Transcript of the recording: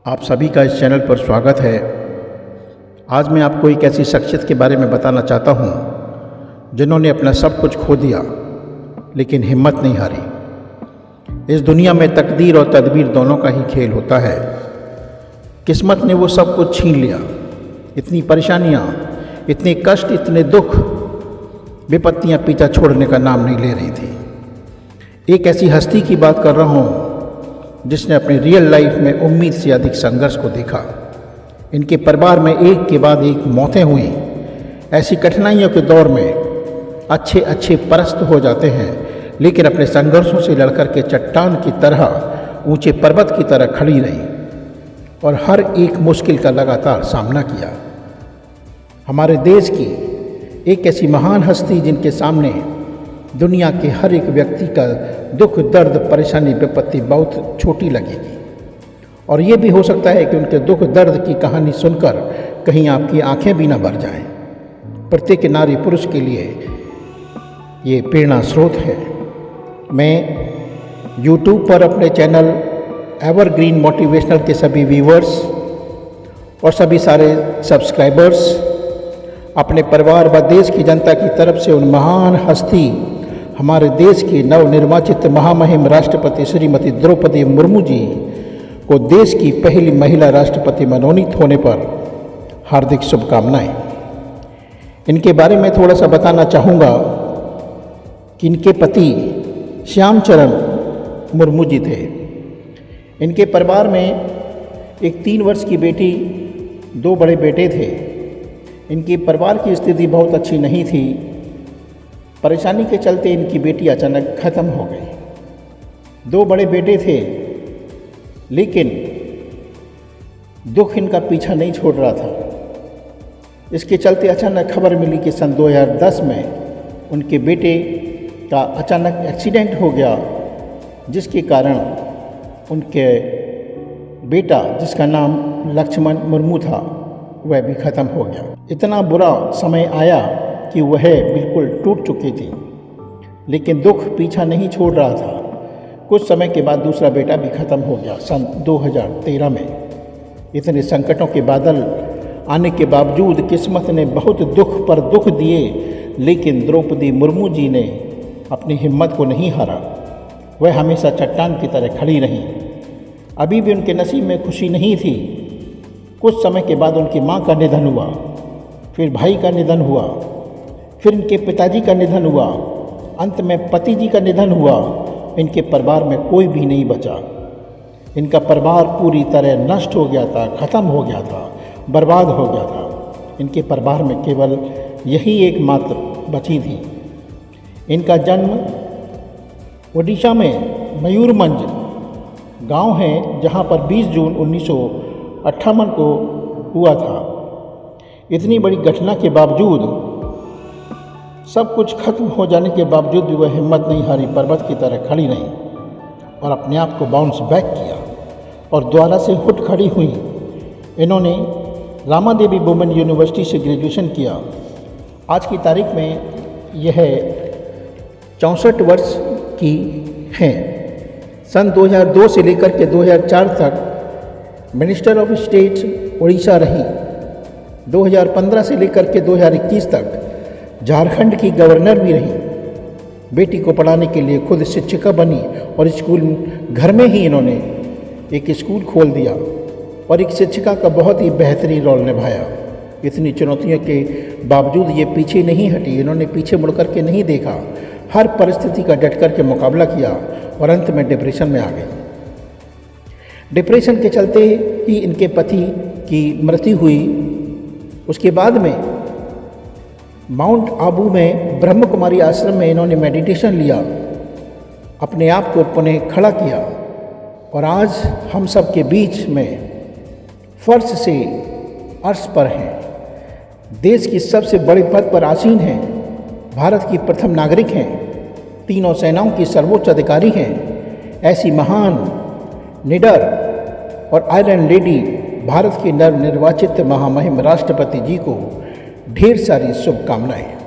आप सभी का इस चैनल पर स्वागत है। आज मैं आपको एक ऐसी शख्सियत के बारे में बताना चाहता हूँ जिन्होंने अपना सब कुछ खो दिया लेकिन हिम्मत नहीं हारी। इस दुनिया में तकदीर और तदबीर दोनों का ही खेल होता है। किस्मत ने वो सब कुछ छीन लिया। इतनी परेशानियाँ, इतने कष्ट, इतने दुख, विपत्तियाँ पीछा छोड़ने का नाम नहीं ले रही थी। एक ऐसी हस्ती की बात कर रहा हूँ जिसने अपनी रियल लाइफ में उम्मीद से अधिक संघर्ष को देखा। इनके परिवार में एक के बाद एक मौतें हुई। ऐसी कठिनाइयों के दौर में अच्छे परस्त हो जाते हैं, लेकिन अपने संघर्षों से लड़कर के चट्टान की तरह, ऊंचे पर्वत की तरह खड़ी रही और हर एक मुश्किल का लगातार सामना किया। हमारे देश की एक ऐसी महान हस्ती जिनके सामने दुनिया के हर एक व्यक्ति का दुख, दर्द, परेशानी, विपत्ति बहुत छोटी लगेगी। और ये भी हो सकता है कि उनके दुख दर्द की कहानी सुनकर कहीं आपकी आंखें भी ना भर जाएं। प्रत्येक नारी पुरुष के लिए ये प्रेरणा स्रोत है। मैं YouTube पर अपने चैनल एवरग्रीन मोटिवेशनल के सभी व्यूवर्स और सभी सारे सब्सक्राइबर्स, अपने परिवार व देश की जनता की तरफ से उन महान हस्ती, हमारे देश की नवनिर्वाचित महामहिम राष्ट्रपति श्रीमती द्रौपदी मुर्मू जी को देश की पहली महिला राष्ट्रपति मनोनीत होने पर हार्दिक शुभकामनाएं। इनके बारे में थोड़ा सा बताना चाहूँगा कि इनके पति श्यामचरण मुर्मू जी थे। इनके परिवार में एक 3 वर्ष की बेटी, 2 बड़े बेटे थे। इनके परिवार की स्थिति बहुत अच्छी नहीं थी। परेशानी के चलते इनकी बेटी अचानक ख़त्म हो गई। 2 बड़े बेटे थे, लेकिन दुख इनका पीछा नहीं छोड़ रहा था। इसके चलते अचानक खबर मिली कि सन 2010 में उनके बेटे का अचानक एक्सीडेंट हो गया, जिसके कारण उनके बेटा, जिसका नाम लक्ष्मण मुर्मू था, वह भी ख़त्म हो गया। इतना बुरा समय आया कि वह बिल्कुल टूट चुकी थी, लेकिन दुख पीछा नहीं छोड़ रहा था। कुछ समय के बाद दूसरा बेटा भी ख़त्म हो गया सन 2013 में। इतने संकटों के बादल आने के बावजूद किस्मत ने बहुत दुख पर दुख दिए, लेकिन द्रौपदी मुर्मू जी ने अपनी हिम्मत को नहीं हारा। वह हमेशा चट्टान की तरह खड़ी रहीं। अभी भी उनके नसीब में खुशी नहीं थी। कुछ समय के बाद उनकी माँ का निधन हुआ, फिर भाई का निधन हुआ, फिर इनके पिताजी का निधन हुआ, अंत में पति जी का निधन हुआ। इनके परिवार में कोई भी नहीं बचा। इनका परिवार पूरी तरह नष्ट हो गया था, ख़त्म हो गया था, बर्बाद हो गया था। इनके परिवार में केवल यही एकमात्र बची थी। इनका जन्म ओडिशा में मयूरभंज गांव है, जहां पर 20 जून 1958 को हुआ था। इतनी बड़ी घटना के बावजूद, सब कुछ खत्म हो जाने के बावजूद भी वह हिम्मत नहीं हारी, पर्वत की तरह खड़ी रही और अपने आप को बाउंस बैक किया और दोबारा से उठ खड़ी हुई। इन्होंने रामा देवी वुमेन यूनिवर्सिटी से ग्रेजुएशन किया। आज की तारीख में यह 64 वर्ष की हैं। सन 2002 से लेकर के 2004 तक मिनिस्टर ऑफ स्टेट उड़ीसा रही। 2015 से लेकर के 2021 तक झारखंड की गवर्नर भी रही। बेटी को पढ़ाने के लिए खुद शिक्षिका बनी और स्कूल, घर में ही इन्होंने एक स्कूल खोल दिया और एक शिक्षिका का बहुत ही बेहतरीन रोल निभाया। इतनी चुनौतियों के बावजूद ये पीछे नहीं हटी। इन्होंने पीछे मुड़ कर के नहीं देखा। हर परिस्थिति का डट कर के मुकाबला किया और अंत में डिप्रेशन में आ गई। डिप्रेशन के चलते ही इनके पति की मृत्यु हुई। उसके बाद में माउंट आबू में ब्रह्म कुमारी आश्रम में इन्होंने मेडिटेशन लिया, अपने आप को पुनः खड़ा किया और आज हम सब के बीच में फर्श से अर्श पर हैं। देश की सबसे बड़े पद पर आसीन हैं। भारत की प्रथम नागरिक हैं। तीनों सेनाओं की सर्वोच्च अधिकारी हैं। ऐसी महान, निडर और आयरन लेडी भारत की नवनिर्वाचित महामहिम राष्ट्रपति जी को ढेर सारी शुभकामनाएं।